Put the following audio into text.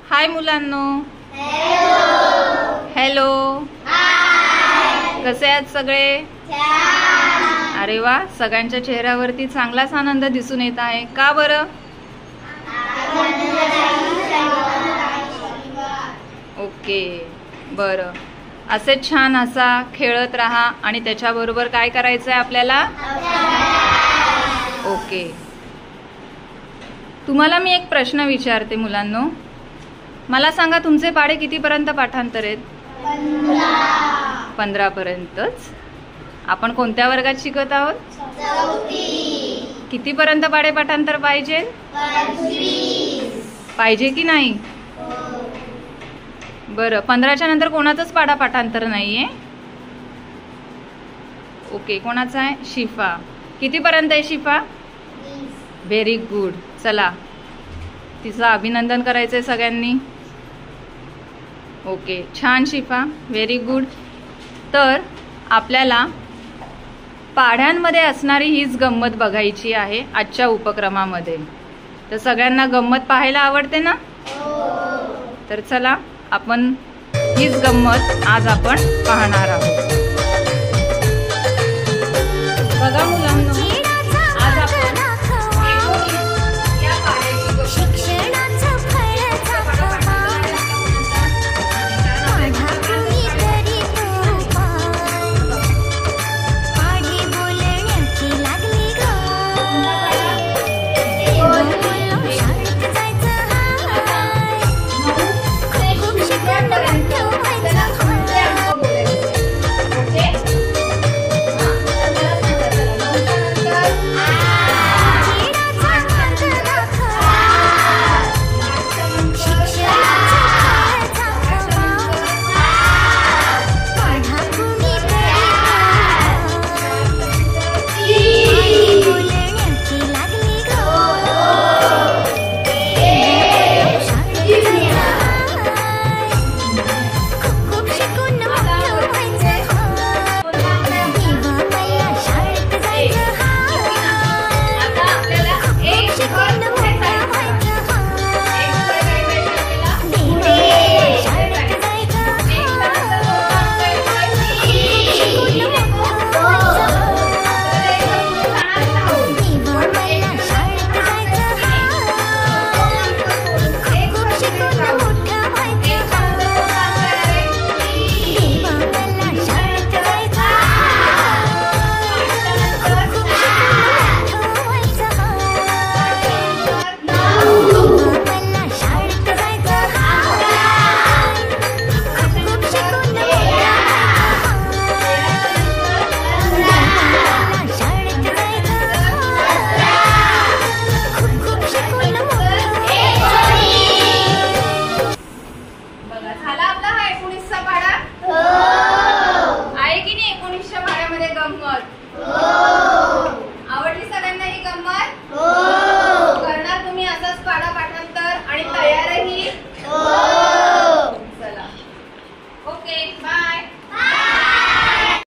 हाय मुलांनो. हॅलो. कसे आहेत सगळे? अरे वा, सगळ्यांच्या चेहऱ्यावरती चांगलाच आनंद दिसून येत आहे. का बरं? ओके, बरं. असेच छान हसा, खेळत राहा आणि त्याच्याबरोबर काय करायचं आहे आपल्याला? ओके. तुम्हाला मी एक प्रश्न विचारते मुलांनो. मला सांगा, तुमचे पाढे कितीपर्यंत पाठांतर आहेत? 15 पर्यंतच. आपण कोणत्या वर्गात शिकत आहोत? 4थी. कितीपर्यंत पाढे पाठांतर पाहिजे? 25. पाहिजे की नाही? बरं. 15च्या नंतर कोणाचंच पाढा पाठांतर नाहीये? ओके. कोणाचा आहे? शिफा. कितीपर्यंत आहे शिफा? 20. Very good. चला, तिचं अभिनंदन करायचंय सगळ्यांनी. ओके, छान शिफा, व्हेरी गुड. तर आपल्याला पाढ्यांमध्ये असणारी हीच गंमत बघायची आहे आजच्या उपक्रमामध्ये. तर सगळ्यांना गंमत पाहायला आवडते ना? तर चला, आपण हीच गंमत आज आपण पाहणार आहोत. बघा मुलांनो, आज आपण आहे की नाही 19च्या पाढ्यामध्ये गंमत?